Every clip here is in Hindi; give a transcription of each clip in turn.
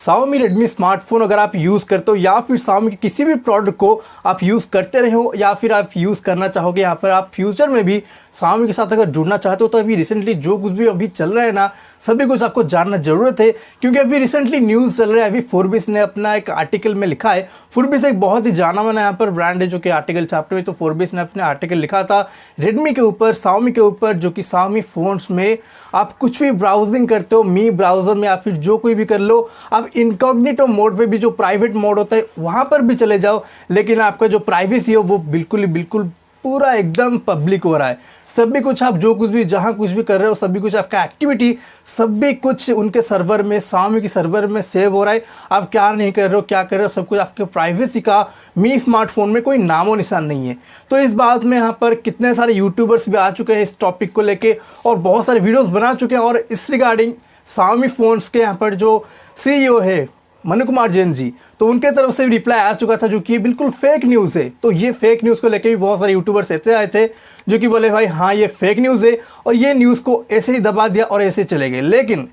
Xiaomi Redmi स्मार्टफोन अगर आप यूज़ करते हो या फिर Xiaomi के किसी भी प्रोडक्ट को आप यूज़ करते रहे हो या फिर आप यूज़ करना चाहोगे, यहाँ पर आप फ्यूचर में भी Xiaomi के साथ अगर जुड़ना चाहते हो तो अभी रिसेंटली जो कुछ भी अभी चल रहा है ना, सभी कुछ आपको जानना जरूरत है। क्योंकि अभी रिसेंटली न्यूज़ चल रहा है, अभी फोर्ब्स ने अपना एक आर्टिकल में लिखा है। फोर्ब्स एक बहुत ही जाना माना यहाँ पर ब्रांड है जो कि आर्टिकल छापते हुए, तो फोर्ब्स ने अपने आर्टिकल लिखा था रेडमी के ऊपर, Xiaomi के ऊपर, जो कि Xiaomi फोन्स में आप कुछ भी ब्राउजिंग करते हो मी ब्राउजर में या फिर जो कोई भी कर लो, आप इनकॉग्निटो मोड पे भी, जो प्राइवेट मोड होता है वहां पर भी चले जाओ, लेकिन आपका जो प्राइवेसी हो वो बिल्कुल ही बिल्कुल पूरा एकदम पब्लिक हो रहा है। सभी कुछ आप जो कुछ भी जहां कुछ भी कर रहे हो, सभी कुछ आपका एक्टिविटी सभी कुछ उनके सर्वर में, Xiaomi के सर्वर में सेव हो रहा है। आप क्या नहीं कर रहे हो, क्या कर रहे हो, सब कुछ आपके प्राइवेसी का मी स्मार्टफोन में कोई नामो निशान नहीं है। तो इस बात में यहाँ पर कितने सारे यूट्यूबर्स भी आ चुके हैं इस टॉपिक को लेके और बहुत सारे वीडियोस बना चुके हैं। और इस रिगार्डिंग Xiaomi फोन्स के यहाँ पर जो CEO है मनु कुमार जैन जी, तो उनके तरफ से रिप्लाई आ चुका था जो कि बिल्कुल फेक न्यूज़ है। तो ये फेक न्यूज़ को लेके भी बहुत सारे यूट्यूबर्स ऐसे आए थे जो कि बोले भाई हाँ ये फेक न्यूज़ है और ये न्यूज़ को ऐसे ही दबा दिया और ऐसे चले गए। लेकिन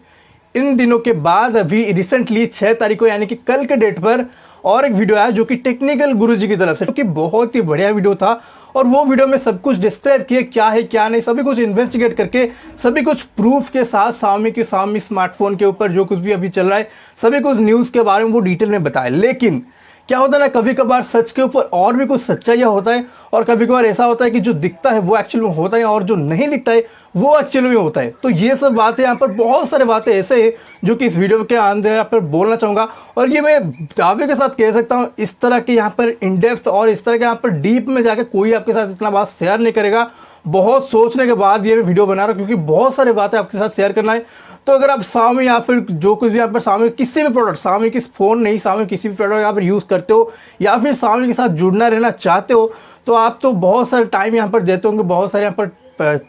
इन दिनों के बाद अभी रिसेंटली 6 तारीख को यानी कि कल के डेट पर और एक वीडियो आया जो कि टेक्निकल गुरुजी की तरफ से, जो कि बहुत ही बढ़िया वीडियो था। और वो वीडियो में सब कुछ डिस्क्राइब किया क्या है क्या नहीं, सभी कुछ इन्वेस्टिगेट करके सभी कुछ प्रूफ के साथ Xiaomi स्मार्टफोन के ऊपर जो कुछ भी अभी चल रहा है सभी कुछ न्यूज़ के बारे में वो डिटेल में बताया। लेकिन क्या होता है ना, कभी कभार सच के ऊपर और भी कुछ सच्चाई होता है और कभी कभार ऐसा होता है कि जो दिखता है वो एक्चुअल में होता है और जो नहीं दिखता है वो एक्चुअल में होता है। तो ये सब बातें यहाँ पर बहुत सारी बातें ऐसे हैं जो कि इस वीडियो के अंदर यहाँ पर बोलना चाहूँगा। और ये मैं दावे के साथ कह सकता हूँ, इस तरह के यहाँ पर इन डेप्थ और इस तरह के यहाँ पर डीप में जाकर कोई आपके साथ इतना बात शेयर नहीं करेगा। बहुत सोचने के बाद ये वीडियो बना रहा हूँ क्योंकि बहुत सारी बातें आपके साथ शेयर करना है। तो अगर आप Xiaomi या फिर जो कुछ भी यहाँ पर Xiaomi किसी भी प्रोडक्ट, Xiaomi की फ़ोन नहीं, Xiaomi किसी भी प्रोडक्ट यहाँ पर यूज़ करते हो या फिर Xiaomi के साथ जुड़ना रहना चाहते हो, तो आप तो बहुत सारे टाइम यहाँ पर देते होंगे, बहुत सारे यहाँ पर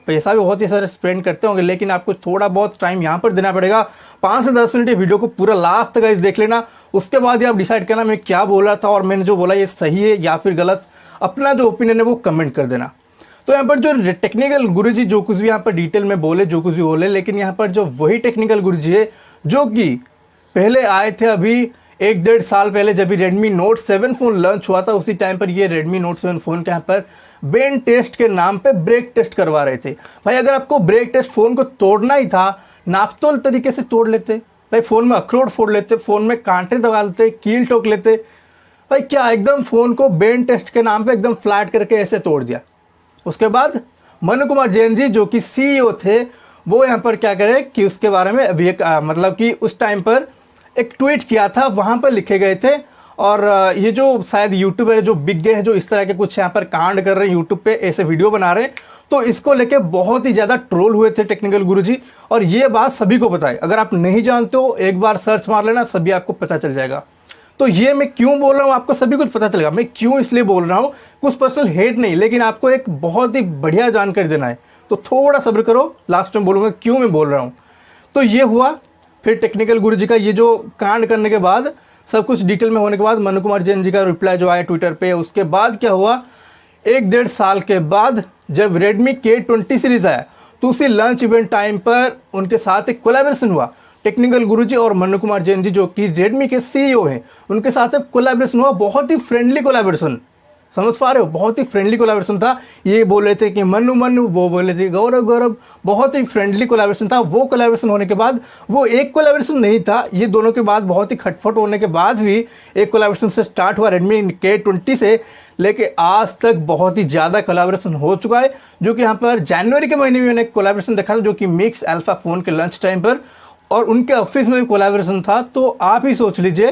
पैसा भी बहुत ही सारे स्पेंड करते होंगे, लेकिन आपको थोड़ा बहुत टाइम यहाँ पर देना पड़ेगा। 5 से 10 मिनट ये वीडियो को पूरा लास्ट तक इस देख लेना, उसके बाद ही आप डिसाइड करना मैं क्या बोल रहा था और मैंने जो बोला ये सही है या फिर गलत। अपना जो ओपिनियन है वो कमेंट कर देना। तो यहाँ पर जो टेक्निकल गुरुजी जो कुछ भी यहाँ पर डिटेल में बोले, जो कुछ भी बोले, लेकिन यहाँ पर जो वही टेक्निकल गुरुजी है जो कि पहले आए थे अभी 1-1.5 साल पहले जब भी रेडमी नोट 7 फोन लॉन्च हुआ था, उसी टाइम पर ये रेडमी नोट 7 फोन के यहाँ पर बेन टेस्ट के नाम पे ब्रेक टेस्ट करवा रहे थे। भाई अगर आपको ब्रेक टेस्ट फोन को तोड़ना ही था, नापतोल तरीके से तोड़ लेते भाई, फोन में अखरोट फोड़ लेते, फोन में कांटे दबा लेते, कील ठोक लेते। भाई क्या एकदम फोन को बेन टेस्ट के नाम पे एकदम फ्लैट करके ऐसे तोड़ दिया। उसके बाद मनु कुमार जैन जी जो कि CEO थे, वो यहाँ पर क्या करे कि उसके बारे में अभी एक मतलब कि उस टाइम पर एक ट्वीट किया था, वहाँ पर लिखे गए थे। और ये जो शायद यूट्यूबर है जो बिग गए हैं, जो इस तरह के कुछ यहाँ पर कांड कर रहे हैं यूट्यूब पे, ऐसे वीडियो बना रहे हैं, तो इसको लेके बहुत ही ज़्यादा ट्रोल हुए थे टेक्निकल गुरुजी। और ये बात सभी को पता है, अगर आप नहीं जानते हो एक बार सर्च मार लेना, सभी आपको पता चल जाएगा। तो ये मैं क्यों बोल रहा हूँ आपको सभी कुछ पता चलेगा। मैं क्यों इसलिए बोल रहा हूँ, कुछ पर्सनल हेट नहीं, लेकिन आपको एक बहुत ही बढ़िया जानकारी देना है, तो थोड़ा सब्र करो, लास्ट में बोलूँगा क्यों मैं बोल रहा हूँ। तो ये हुआ, फिर टेक्निकल गुरुजी का ये जो कांड करने के बाद, सब कुछ डिटेल में होने के बाद मनु कुमार जैन जी का रिप्लाई जो आया ट्विटर पे, उसके बाद क्या हुआ, 1-1.5 साल के बाद जब रेडमी K20 सीरीज आया तो उसी लॉन्च इवेंट टाइम पर उनके साथ एक कोलैबोरेशन हुआ। टेक्निकल गुरुजी और मनु कुमार जैन जी जो कि रेडमी के CEO हैं, उनके साथ एक कोलैबोरेशन हुआ, बहुत ही फ्रेंडली कोलैबोरेशन, समझ पा रहे हो, बहुत ही फ्रेंडली कोलैबोरेशन था। ये बोल रहे थे कि मनु मनु, वो बोल रहे थे गौरव गौरव, बहुत ही फ्रेंडली कोलैबोरेशन था। वो कोलैबोरेशन होने के बाद, वो एक कोलैबोरेशन नहीं था, ये दोनों के बाद बहुत ही खटपट होने के बाद भी एक कोलैबोरेशन से स्टार्ट हुआ रेडमी K20 से लेके आज तक बहुत ही ज़्यादा कोलैबोरेशन हो चुका है। जो कि यहाँ पर जनवरी के महीने में मैंने एक कोलैबोरेशन देखा था जो कि मिक्स अल्फा फ़ोन के लंच टाइम पर, और उनके ऑफिस में भी कोलैबोरेशन था। तो आप ही सोच लीजिए,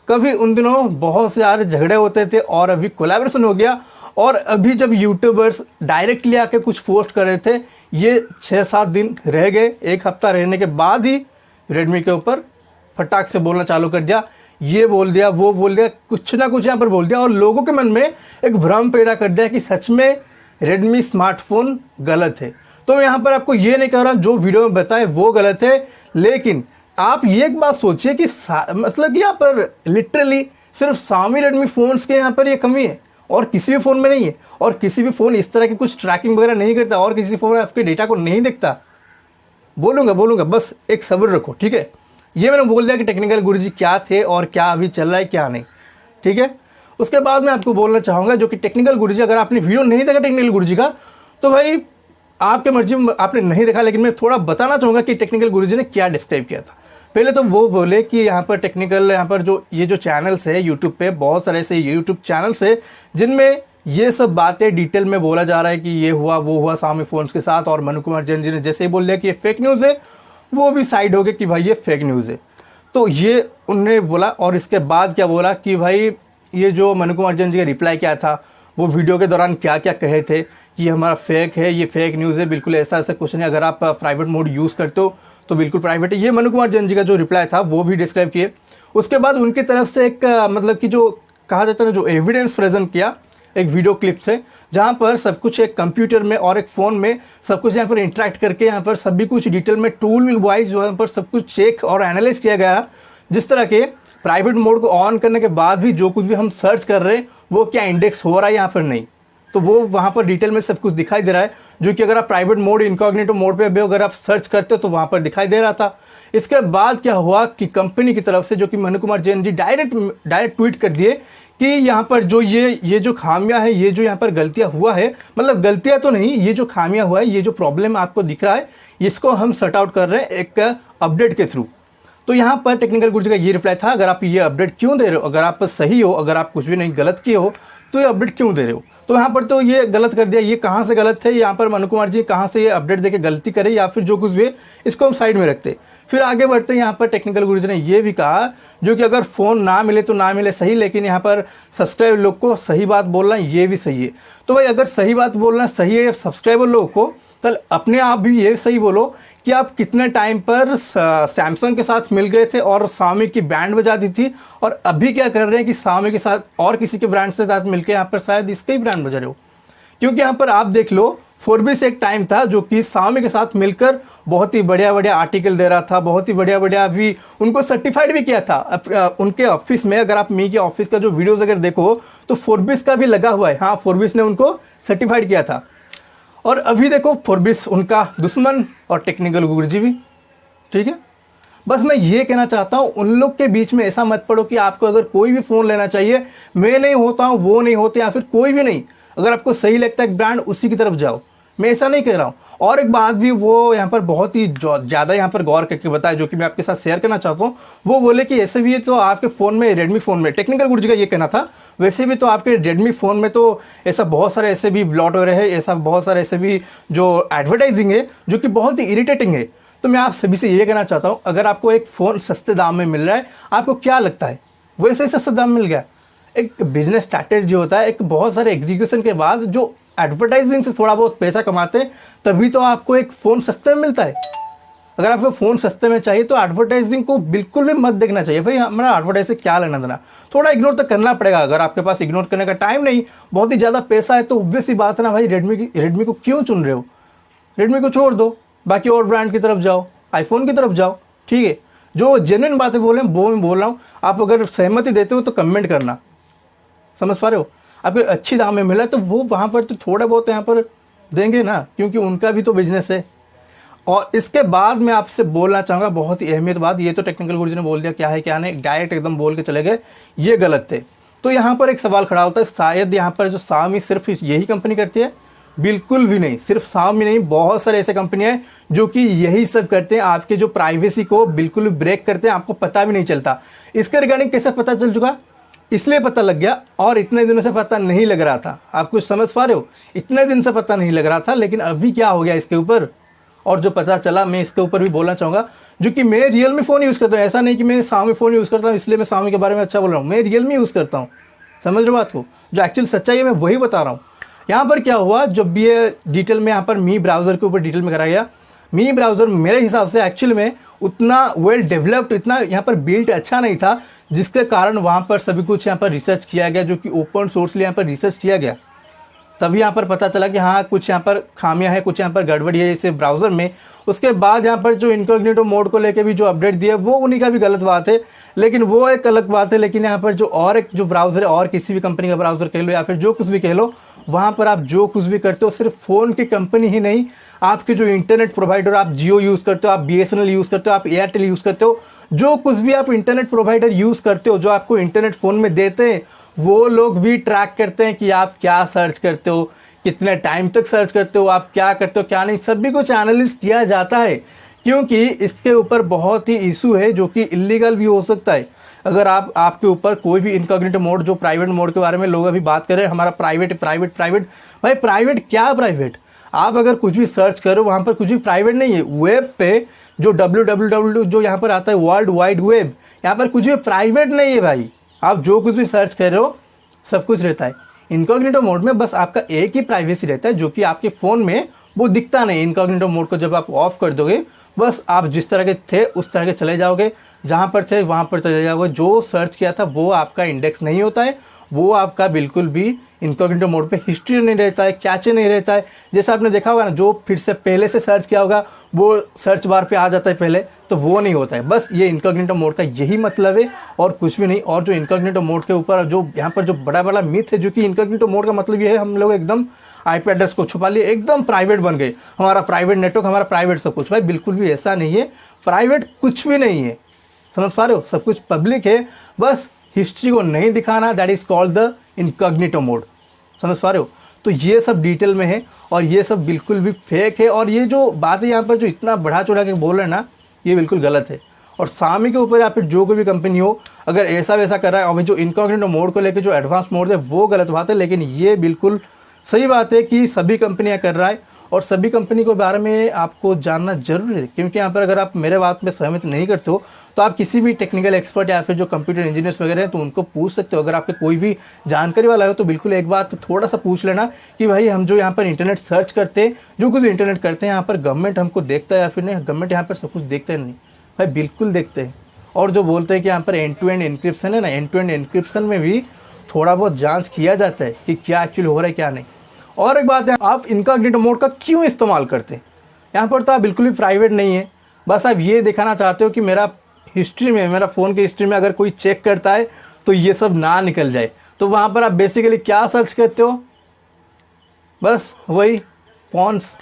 कभी उन दिनों बहुत से सारे झगड़े होते थे और अभी कोलैबोरेशन हो गया। और अभी जब यूट्यूबर्स डायरेक्टली आके कुछ पोस्ट कर रहे थे, ये 6-7 दिन रह गए, 1 हफ्ता रहने के बाद ही रेडमी के ऊपर फटाक से बोलना चालू कर दिया, ये बोल दिया, वो बोल दिया, कुछ ना कुछ यहाँ पर बोल दिया और लोगों के मन में एक भ्रम पैदा कर दिया कि सच में रेडमी स्मार्टफोन गलत है। तो मैं यहाँ पर आपको ये नहीं कह रहा जो वीडियो में बताए वो गलत है, लेकिन आप ये एक बात सोचिए कि मतलब कि यहाँ पर लिटरली सिर्फ Xiaomi रेडमी फोन्स के यहाँ पर ये कमी है और किसी भी फ़ोन में नहीं है। और किसी भी फ़ोन इस तरह की कुछ ट्रैकिंग वगैरह नहीं करता और किसी फ़ोन में आपके डेटा को नहीं दिखता। बोलूँगा बस एक सब्र रखो, ठीक है। ये मैंने बोल दिया कि टेक्निकल गुरुजी क्या थे और क्या अभी चल रहा है क्या नहीं, ठीक है। उसके बाद मैं आपको बोलना चाहूँगा जो कि टेक्निकल गुरुजी, अगर आपने वीडियो नहीं देखा टेक्निकल गुरुजी का तो भाई आपके मर्जी, आपने नहीं देखा, लेकिन मैं थोड़ा बताना चाहूँगा कि टेक्निकल गुरुजी ने क्या डिस्क्राइब किया था। पहले तो वो बोले कि यहाँ पर टेक्निकल, यहाँ पर जो ये जो चैनल्स है यूट्यूब पे, बहुत सारे ऐसे यूट्यूब चैनल्स है जिनमें ये सब बातें डिटेल में बोला जा रहा है कि ये हुआ वो हुआ Xiaomi फोन्स के साथ, और मनु कुमार जैन जी ने जैसे ही बोल दिया कि ये फेक न्यूज़ है, वो भी साइड हो गए कि भाई ये फेक न्यूज़ है। तो ये उन्होंने बोला, और इसके बाद क्या बोला कि भाई ये जो मनु कुमार जैन जी का रिप्लाई क्या था, वो वीडियो के दौरान क्या क्या कहे थे कि हमारा फेक है, ये फेक न्यूज़ है, बिल्कुल ऐसा ऐसा कुछ नहीं, अगर आप प्राइवेट मोड यूज़ करते हो तो बिल्कुल प्राइवेट है। ये मनु कुमार जैन जी का जो रिप्लाई था वो भी डिस्क्राइब किए। उसके बाद उनकी तरफ से एक मतलब कि जो कहा जाता है, जो एविडेंस प्रेजेंट किया एक वीडियो क्लिप से, जहाँ पर सब कुछ एक कंप्यूटर में और एक फ़ोन में सब कुछ यहाँ पर इंटरेक्ट करके यहाँ पर सभी कुछ डिटेल में टूल वाइज यहाँ पर सब कुछ चेक और एनालाइज किया गया। जिस तरह के प्राइवेट मोड को ऑन करने के बाद भी जो कुछ भी हम सर्च कर रहे हैं वो क्या इंडेक्स हो रहा है यहाँ पर नहीं, तो वो वहाँ पर डिटेल में सब कुछ दिखाई दे रहा है, जो कि अगर आप प्राइवेट मोड इनकॉग्निटो मोड पे भी अगर आप सर्च करते हो तो वहाँ पर दिखाई दे रहा था। इसके बाद क्या हुआ कि कंपनी की तरफ से जो कि मनु कुमार जैन जी डायरेक्ट ट्वीट कर दिए कि यहाँ पर जो ये जो खामियां है, ये जो यहाँ पर गलतियां हुआ है, मतलब गलतियां तो नहीं, ये जो खामियां हुआ है, ये जो प्रॉब्लम आपको दिख रहा है, इसको हम सॉर्ट आउट कर रहे हैं एक अपडेट के थ्रू। तो यहाँ पर टेक्निकल गुरुजी का ये रिप्लाई था, अगर आप ये अपडेट क्यों दे रहे हो, अगर आप सही हो, अगर आप कुछ भी नहीं गलत किए हो तो ये अपडेट क्यों दे रहे हो। तो यहाँ पर तो ये गलत कर दिया, ये कहाँ से गलत है, यहाँ पर मनु कुमार जी कहाँ से ये अपडेट देके गलती करे या फिर जो कुछ भी, इसको हम साइड में रखते। फिर आगे बढ़ते यहाँ पर टेक्निकल गुरुजी ने ये भी कहा जो कि अगर फ़ोन ना मिले तो ना मिले सही, लेकिन यहाँ पर सब्सक्राइबर लोग को सही बात बोलना ये भी सही है। तो भाई अगर सही बात बोलना सही है सब्सक्राइबर लोगों को, तो अपने आप भी ये सही बोलो कि आप कितने टाइम पर सैमसंग के साथ मिल गए थे और Xiaomi की बैंड बजा दी थी, और अभी क्या कर रहे हैं कि Xiaomi के साथ और किसी के ब्रांड से साथ मिलकर यहाँ पर शायद इसके ही ब्रांड बजा रहे हो। क्योंकि यहाँ पर आप देख लो, फोरबिस एक टाइम था जो कि Xiaomi के साथ मिलकर बहुत ही बढ़िया बढ़िया आर्टिकल दे रहा था, बहुत ही बढ़िया बढ़िया अभी उनको सर्टिफाइड भी किया था उनके ऑफिस में। अगर आप मी के ऑफिस का जो वीडियोस अगर देखो तो फोरबिस का भी लगा हुआ है, हाँ फोरबिस ने उनको सर्टिफाइड किया था। और अभी देखो फोरबिस उनका दुश्मन और टेक्निकल गुरुजी भी, ठीक है। बस मैं ये कहना चाहता हूँ उन लोग के बीच में ऐसा मत पड़ो कि आपको अगर कोई भी फ़ोन लेना चाहिए, मैं नहीं होता हूँ, वो नहीं होते, या फिर कोई भी नहीं, अगर आपको सही लगता है एक ब्रांड उसी की तरफ जाओ, मैं ऐसा नहीं कह रहा हूँ। और एक बात भी वो यहाँ पर बहुत ही ज़्यादा यहाँ पर गौर करके बताया, जो कि मैं आपके साथ शेयर करना चाहता हूँ। वो बोले कि ऐसे भी तो आपके फ़ोन में, रेडमी फ़ोन में, टेक्निकल गुरुजी का ये कहना था, वैसे भी तो आपके रेडमी फ़ोन में तो ऐसा बहुत सारे ऐसे भी ब्लॉटवेयर है, ऐसा बहुत सारे ऐसे भी जो एडवर्टाइजिंग है जो कि बहुत ही इरिटेटिंग है। तो मैं आप सभी से ये कहना चाहता हूँ, अगर आपको एक फ़ोन सस्ते दाम में मिल रहा है, आपको क्या लगता है वैसे ही सस्ते दाम मिल गया? एक बिजनेस स्ट्रैटेजी होता है, एक बहुत सारे एग्जीक्यूशन के बाद जो एडवर्टाइजिंग से थोड़ा बहुत पैसा कमाते हैं, तभी तो आपको एक फ़ोन सस्ते में मिलता है। अगर आपको फ़ोन सस्ते में चाहिए तो एडवर्टाइजिंग को बिल्कुल भी मत देखना चाहिए। भाई हमारा एडवर्टाइज से क्या लेना देना, थोड़ा इग्नोर तो करना पड़ेगा। अगर आपके पास इग्नोर करने का टाइम नहीं, बहुत ही ज़्यादा पैसा है, तो ऑब्वियस सी बात है ना भाई, रेडमी को क्यों चुन रहे हो? रेडमी को छोड़ दो, बाकी और ब्रांड की तरफ जाओ, आईफोन की तरफ जाओ, ठीक है। जो जेन्युइन बातें बोले वो मैं बोल रहा हूँ, आप अगर सहमति देते हो तो कमेंट करना, समझ पा रहे हो? आपको अच्छी दाम में मिला तो वो वहाँ पर तो थोड़ा बहुत यहाँ पर देंगे ना, क्योंकि उनका भी तो बिजनेस है। और इसके बाद मैं आपसे बोलना चाहूँगा बहुत ही अहमियत बात, ये तो टेक्निकल गुरुजी ने बोल दिया क्या है क्या नहीं, डायरेक्ट एकदम बोल के चले गए, ये गलत थे। तो यहाँ पर एक सवाल खड़ा होता है, शायद यहाँ पर जो Xiaomi सिर्फ यही कंपनी करती है? बिल्कुल भी नहीं, सिर्फ Xiaomi नहीं, बहुत सारे ऐसे कंपनियां हैं जो कि यही सब करते हैं, आपके जो प्राइवेसी को बिल्कुल ब्रेक करते हैं, आपको पता भी नहीं चलता। इसके रिगार्डिंग कैसे पता चल चुका? इसलिए पता लग गया, और इतने दिनों से पता नहीं लग रहा था। आप कुछ समझ पा रहे हो? इतने दिन से पता नहीं लग रहा था, लेकिन अभी क्या हो गया इसके ऊपर, और जो पता चला मैं इसके ऊपर भी बोलना चाहूँगा। जो कि मैं रियलमी फ़ोन यूज़ करता हूँ, ऐसा नहीं कि मैं Xiaomi फ़ोन यूज़ करता हूँ इसलिए मैं Xiaomi के बारे में अच्छा बोल रहा हूँ, मैं रियलमी यूज़ करता हूँ। समझ रहे हो बात को? जो एक्चुअल सच्चाई है मैं वही बता रहा हूँ। यहाँ पर क्या हुआ, जब भी ये डिटेल में यहाँ पर मी ब्राउज़र के ऊपर डिटेल में कराया गया, मी ब्राउज़र मेरे हिसाब से एक्चुअल में उतना वेल डेवलप्ड, इतना यहाँ पर बिल्ट अच्छा नहीं था, जिसके कारण वहाँ पर सभी कुछ यहाँ पर रिसर्च किया गया, जो कि ओपन सोर्सली यहाँ पर रिसर्च किया गया। तभी यहाँ पर पता चला कि हाँ कुछ यहाँ पर खामियां है, कुछ यहाँ पर गड़बड़ी है इस ब्राउज़र में। उसके बाद यहाँ पर जो इनकॉग्निटो मोड को लेके भी जो अपडेट दिया वो उन्हीं का भी गलत बात है, लेकिन वो एक अलग बात है। लेकिन यहाँ पर जो और एक जो ब्राउज़र है, और किसी भी कंपनी का ब्राउज़र कह लो या फिर जो कुछ भी कह लो, वहाँ पर आप जो कुछ भी करते हो, सिर्फ फ़ोन की कंपनी ही नहीं, आपके जो इंटरनेट प्रोवाइडर, आप जियो यूज़ करते हो, आप BSNL यूज़ करते हो, आप एयरटेल यूज़ करते हो, जो कुछ भी आप इंटरनेट प्रोवाइडर यूज़ करते हो, जो आपको इंटरनेट फ़ोन में देते हैं, वो लोग भी ट्रैक करते हैं कि आप क्या सर्च करते हो, कितने टाइम तक सर्च करते हो, आप क्या करते हो क्या नहीं, सभी कुछ एनालिस किया जाता है। क्योंकि इसके ऊपर बहुत ही इशू है जो कि इलीगल भी हो सकता है। अगर आपके ऊपर कोई भी इनकॉग्निटो मोड, जो प्राइवेट मोड के बारे में लोग अभी बात कर रहे हैं, हमारा प्राइवेट प्राइवेट प्राइवेट, भाई प्राइवेट क्या प्राइवेट? आप अगर कुछ भी सर्च करो वहाँ पर कुछ भी प्राइवेट नहीं है। वेब पे जो www जो यहाँ पर आता है, वर्ल्ड वाइड वेब, यहाँ पर कुछ भी प्राइवेट नहीं है भाई। आप जो कुछ भी सर्च कर रहे हो सब कुछ रहता है। इनकॉग्निटो मोड में बस आपका एक ही प्राइवेसी रहता है जो कि आपके फ़ोन में वो दिखता नहीं। इनकॉग्निटो मोड को जब आप ऑफ कर दोगे, बस आप जिस तरह के थे उस तरह के चले जाओगे, जहाँ पर थे वहाँ पर चले जाओगे। जो सर्च किया था वो आपका इंडेक्स नहीं होता है, वो आपका बिल्कुल भी इनकॉग्निटो मोड पे हिस्ट्री नहीं रहता है, कैचे नहीं रहता है। जैसा आपने देखा होगा ना, जो फिर से पहले से सर्च किया होगा वो सर्च बार पे आ जाता है पहले, तो वो नहीं होता है। बस ये इनकॉग्निटो मोड का यही मतलब है और कुछ भी नहीं। और जो इनकॉग्निटो मोड के ऊपर जो यहाँ पर जो बड़ा बड़ा मिथ है, जो कि इनकॉग्निटो मोड का मतलब ये है, हम लोग एकदम IP एड्रेस को छुपा लिए, एकदम प्राइवेट बन गए, हमारा प्राइवेट नेटवर्क, हमारा प्राइवेट सब कुछ। भाई बिल्कुल भी ऐसा नहीं है, प्राइवेट कुछ भी नहीं है, समझ पा रहे हो? सब कुछ पब्लिक है, बस हिस्ट्री को नहीं दिखाना, that is called the incognito mode. समझ पा रहे हो? तो ये सब डिटेल में है और ये सब बिल्कुल भी फेक है। और ये जो बात है यहाँ पर जो इतना बढ़ा चढ़ा के बोल रहे हैं ना, ये बिल्कुल गलत है। और Xiaomi के ऊपर या फिर जो कोई भी कंपनी हो, अगर ऐसा वैसा कर रहा है, और जो इनकॉग्निटो मोड को लेकर जो एडवांस मोड है वो गलत बात है। लेकिन ये बिल्कुल सही बात है कि सभी कंपनियां कर रहा है और सभी कंपनी के बारे में आपको जानना जरूरी है। क्योंकि यहाँ पर अगर आप मेरे बात में सहमत नहीं करते हो तो आप किसी भी टेक्निकल एक्सपर्ट या फिर जो कंप्यूटर इंजीनियर्स वगैरह हैं तो उनको पूछ सकते हो। अगर आपके कोई भी जानकारी वाला हो तो बिल्कुल एक बात थोड़ा सा पूछ लेना कि भाई हम जो यहाँ पर इंटरनेट सर्च करते हैं, जो कुछ भी इंटरनेट करते हैं, यहाँ पर गवर्नमेंट हमको देखता है या फिर नहीं? गवर्नमेंट यहाँ पर सब कुछ देखते नहीं भाई, बिल्कुल देखते हैं। और जो बोलते हैं कि यहाँ पर एंड टू एंड एन्क्रिप्शन है ना, एंड टू एंड एन्क्रिप्शन में भी थोड़ा बहुत जांच किया जाता है कि क्या एक्चुअली हो रहा है क्या नहीं। और एक बात है, आप इनकॉग्निटो मोड का क्यों इस्तेमाल करते हैं? यहाँ पर तो आप बिल्कुल भी प्राइवेट नहीं है, बस आप ये दिखाना चाहते हो कि मेरा हिस्ट्री में, मेरा फ़ोन की हिस्ट्री में अगर कोई चेक करता है तो ये सब ना निकल जाए। तो वहाँ पर आप बेसिकली क्या सर्च करते हो? बस वही पॉन्स,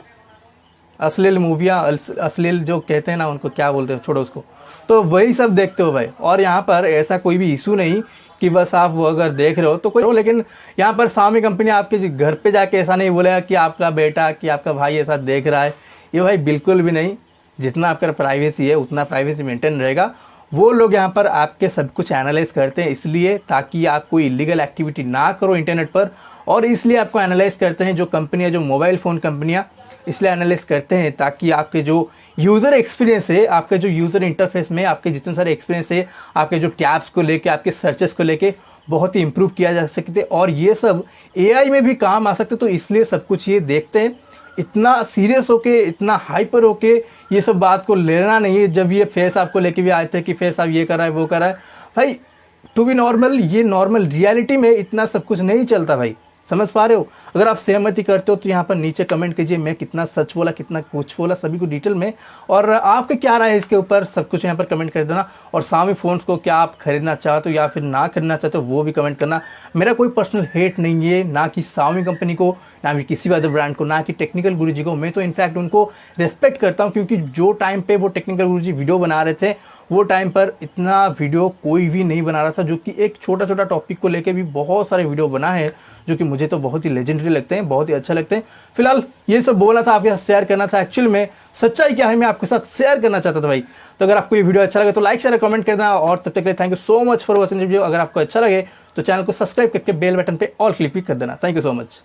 अश्लील मूवियाँ, अश्लील जो कहते हैं ना, उनको क्या बोलते हैं, छोड़ो उसको, तो वही सब देखते हो भाई। और यहाँ पर ऐसा कोई भी इशू नहीं कि बस आप वो अगर देख रहे हो तो कोई हो। लेकिन यहाँ पर Xiaomi कंपनी आपके घर पे जाके ऐसा नहीं बोलेगा कि आपका बेटा, कि आपका भाई ऐसा देख रहा है। ये भाई बिल्कुल भी नहीं। जितना आपका प्राइवेसी है उतना प्राइवेसी मेंटेन रहेगा। वो लोग यहाँ पर आपके सब कुछ एनालाइज करते हैं इसलिए ताकि आप कोई इलीगल एक्टिविटी ना करो इंटरनेट पर, और इसलिए आपको एनालाइज करते हैं जो कंपनियाँ, जो मोबाइल फ़ोन कंपनियाँ, इसलिए एनालाइज करते हैं ताकि आपके जो यूज़र एक्सपीरियंस है, आपके जो यूज़र इंटरफेस में आपके जितने सारे एक्सपीरियंस है, आपके जो टैब्स को लेके, आपके सर्चेस को लेके बहुत ही इंप्रूव किया जा सकते और ये सब AI में भी काम आ सकते। तो इसलिए सब कुछ ये देखते हैं। इतना सीरियस होके, इतना हाइपर होके ये सब बात को लेना नहीं है। जब ये फेस आपको लेके भी आए थे कि फेस आप ये कर रहा है वो कर रहा है, भाई टू बी नॉर्मल, ये नॉर्मल रियलिटी में इतना सब कुछ नहीं चलता भाई। समझ पा रहे हो? अगर आप सहमति करते हो तो यहाँ पर नीचे कमेंट कीजिए, मैं कितना सच बोला, कितना कुछ बोला, सभी को डिटेल में। और आपके क्या राय है इसके ऊपर, सब कुछ यहाँ पर कमेंट कर देना। और Xiaomi फ़ोन्स को क्या आप खरीदना चाहते हो या फिर ना खरीदना चाहते हो वो भी कमेंट करना। मेरा कोई पर्सनल हेट नहीं है, ना कि Xiaomi कंपनी को, ना कि किसी भी अदर ब्रांड को, ना कि टेक्निकल गुरुजी को। मैं तो इनफैक्ट उनको रिस्पेक्ट करता हूँ क्योंकि जो टाइम पे वो टेक्निकल गुरुजी वीडियो बना रहे थे वो टाइम पर इतना वीडियो कोई भी नहीं बना रहा था, जो कि एक छोटा छोटा टॉपिक को लेके भी बहुत सारे वीडियो बना है जो कि मुझे तो बहुत ही लेजेंडरी लगते हैं, बहुत ही अच्छा लगते हैं। फिलहाल ये सब बोलना था, आपके साथ शेयर करना था। एक्चुअल में सच्चाई क्या है मैं आपके साथ शेयर करना चाहता था भाई। तो अगर आपको ये वीडियो अच्छा लगे तो लाइक शेयर कमेंट कर देना। और तब तक के लिए thank you so much for watching video. अगर आपको अच्छा लगे तो चैनल को सब्सक्राइब करके बेल बटन पे ऑल क्लिक भी कर देना। Thank you so much.